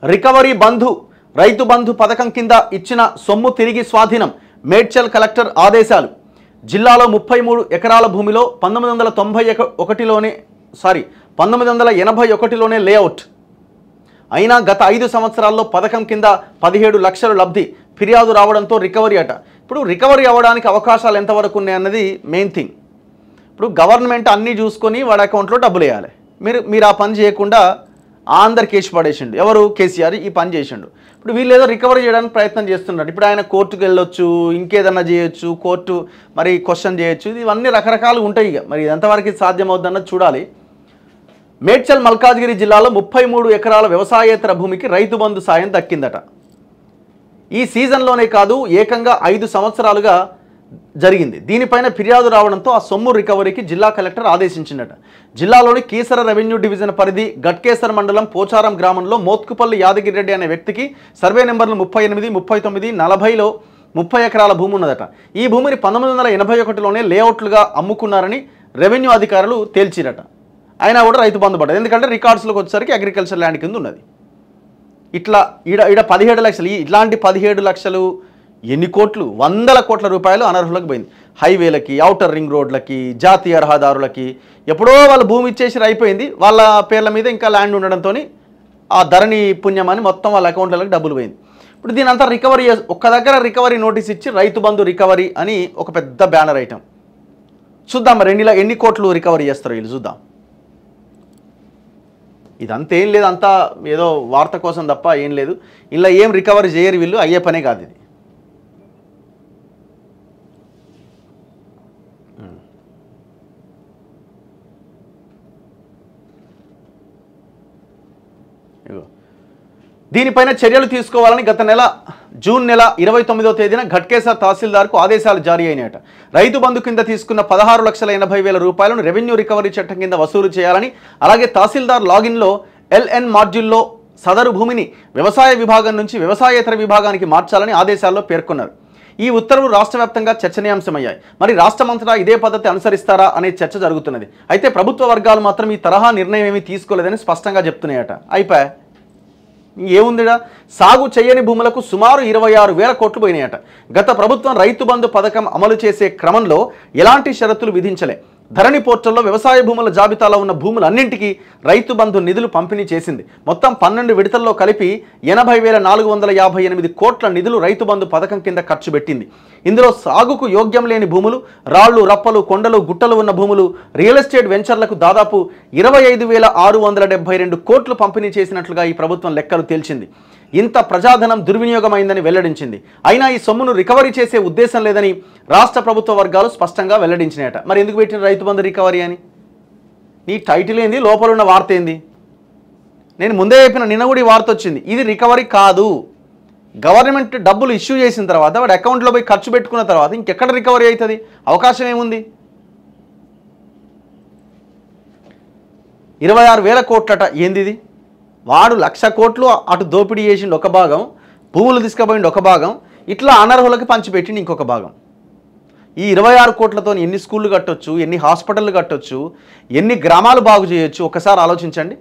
Recovery బంధు రైతు బంధు పథకం కింద ఇచ్చిన సొమ్ము తిరిగి స్వాధీనం మేడ్చల్ కలెక్టర్ ఆదేశాలు. జిల్లాలో 33 ఎకరాల భూమిలో 1981లోనే లేఅవుట్ అయినా గత 5 సంవత్సరాల్లో పథకం కింద 17 లక్షల లబ్ధి ఫిర్యాదు రావడంతో రికవరీ అట. ఇప్పుడు రికవరీ అవ్వడానికి అవకాశాలు ఎంతవరకు ఉన్నాయన్నది మెయిన్ థింగ్. ఇప్పుడు గవర్నమెంట్ అన్నీ చూసుకొని వాడి అకౌంట్లో డబ్బులు వేయాలి. మీరు ఆ పని చేయకుండా అందరు కేసు పడేసిండు. ఎవరు? కేసీఆర్ ఈ పని చేసిండు. ఇప్పుడు వీళ్ళు ఏదో రికవరీ చేయడానికి ప్రయత్నం చేస్తున్నారు. ఇప్పుడు ఆయన కోర్టుకు వెళ్ళొచ్చు, ఇంకేదన్నా చేయొచ్చు, కోర్టు మరి క్వశ్చన్ చేయొచ్చు. ఇవన్నీ రకరకాలు ఉంటాయి. మరి ఎంతవరకు సాధ్యమవుతుందన్నది చూడాలి. మేడ్చల్ మల్కాజ్గిరి జిల్లాలో 33 ఎకరాల వ్యవసాయేతర భూమికి రైతు బంధు సాయం దక్కిందట. ఈ సీజన్లోనే కాదు, ఏకంగా 5 సంవత్సరాలుగా జరిగింది. దీనిపైన ఫిర్యాదు రావడంతో ఆ సొమ్ము రికవరీకి జిల్లా కలెక్టర్ ఆదేశించినట. జిల్లాలోని కీసర రెవెన్యూ డివిజన్ పరిధి గట్కేసర్ మండలం పోచారం గ్రామంలో మోత్కుపల్లి యాదగిరి రెడ్డి అనే వ్యక్తికి సర్వే నెంబర్లు 38, 39, 40లో 30 ఎకరాల భూమి ఉన్నదట. ఈ భూమిని 1981లోనే లేఅవుట్లుగా అమ్ముకున్నారని రెవెన్యూ అధికారులు తేల్చిరట. అయినా కూడా రైతు బంధు పడ్డది. ఎందుకంటే రికార్డ్స్లోకి వచ్చేసరికి అగ్రికల్చర్ ల్యాండ్ కింద ఉన్నది. ఇట్లా ఈడ 17 లక్షలు, ఇట్లాంటి 17 లక్షలు ఎన్ని కోట్లు, వందల కోట్ల రూపాయలు అనర్హులకు పోయింది. హైవేలకి, ఔటర్ రింగ్ రోడ్లకి, జాతీయ రహదారులకి ఎప్పుడో వాళ్ళు భూమి ఇచ్చేసి అయిపోయింది. వాళ్ళ పేర్ల మీద ఇంకా ల్యాండ్ ఉండడంతో ఆ ధరణి పుణ్యం అని మొత్తం వాళ్ళ అకౌంట్లకు డబ్బులు పోయింది. ఇప్పుడు దీని అంతా రికవరీ ఒక్క దగ్గర రికవరీ నోటీస్ ఇచ్చి రైతు బంధు రికవరీ అని ఒక పెద్ద బ్యానర్ ఐటమ్. చూద్దాం మరి ఎన్ని కోట్లు రికవరీ చేస్తారో వీళ్ళు చూద్దాం. ఇదంతా ఏం లేదు, అంతా ఏదో వార్త కోసం తప్ప ఏం లేదు. ఇలా ఏం రికవరీ చేయరు వీళ్ళు, అయ్యే పనే కాదు ఇది. దీనిపైన చర్యలు తీసుకోవాలని గత నెల జూన్ నెల 29వ తేదీన ఘట్కేసర్ తహసీల్దార్కు ఆదేశాలు జారీ అయినాయట. రైతు బంధు కింద తీసుకున్న 16,80,000 రూపాయలను రెవెన్యూ రికవరీ చట్టం కింద వసూలు చేయాలని, అలాగే తహసీల్దార్ లాగిన్లో ఎల్ఎన్ మాడ్యూల్లో సదరు భూమిని వ్యవసాయ విభాగం నుంచి వ్యవసాయేతర విభాగానికి మార్చాలని ఆదేశాల్లో పేర్కొన్నారు. ఈ ఉత్తర్వులు రాష్ట్ర వ్యాప్తంగా చర్చనీయాంశమయ్యాయి. మరి రాష్ట్రమంతటా ఇదే పద్ధతి అనుసరిస్తారా అనే చర్చ జరుగుతున్నది. అయితే ప్రభుత్వ వర్గాలు మాత్రం ఈ తరహా నిర్ణయం ఏమీ తీసుకోలేదని స్పష్టంగా చెప్తున్నాయట. అయిపోయా ఏముందిడా, సాగు చేయని భూములకు సుమారు 26,000 కోట్లు పోయినాయట. గత ప్రభుత్వం రైతు బంధు పథకం అమలు చేసే క్రమంలో ఎలాంటి షరతులు విధించలే. ధరణి పోర్టల్లో వ్యవసాయ భూముల జాబితాలో ఉన్న భూములన్నింటికీ రైతు బంధు నిధులు పంపిణీ చేసింది. మొత్తం 12 విడతల్లో కలిపి 80,458 కోట్ల నిధులు రైతు బంధు పథకం కింద ఖర్చు పెట్టింది. ఇందులో సాగుకు యోగ్యం లేని భూములు, రాళ్లు, రప్పలు, కొండలు, గుట్టలు ఉన్న భూములు, రియల్ ఎస్టేట్ వెంచర్లకు దాదాపు 25,672 కోట్లు పంపిణీ చేసినట్లుగా ఈ ప్రభుత్వం లెక్కలు తేల్చింది. ఇంత ప్రజాధనం దుర్వినియోగమైందని వెల్లడించింది. అయినా ఈ సొమ్మును రికవరీ చేసే ఉద్దేశం లేదని రాష్ట్ర ప్రభుత్వ వర్గాలు స్పష్టంగా వెల్లడించినాయట. మరి ఎందుకు పెట్టిన రైతు బంధు రికవరీ అని? నీ టైటిల్ ఏంది, లోపల ఉన్న వార్త ఏంది? నేను ముందే చెప్పిన, నిన్న కూడా ఈ వార్త వచ్చింది. ఇది రికవరీ కాదు. గవర్నమెంట్ డబ్బులు ఇష్యూ చేసిన తర్వాత వాడి అకౌంట్లో పోయి ఖర్చు పెట్టుకున్న తర్వాత ఇంకెక్కడ రికవరీ అవుతుంది? అవకాశం ఏముంది? 26,000 కోట్లట. ఏంది ఇది? వాడు 1,00,000 కోట్లు అటు దోపిడీ చేసిండు ఒక భాగం, భూములు తీసుకుపోయిండు ఒక భాగం, ఇట్లా అనర్హులకి పంచిపెట్టిండు ఇంకొక భాగం. ఈ 26 కోట్లతో ఎన్ని స్కూళ్ళు కట్టొచ్చు, ఎన్ని హాస్పిటళ్ళు కట్టొచ్చు, ఎన్ని గ్రామాలు బాగు చేయొచ్చు? ఒకసారి ఆలోచించండి.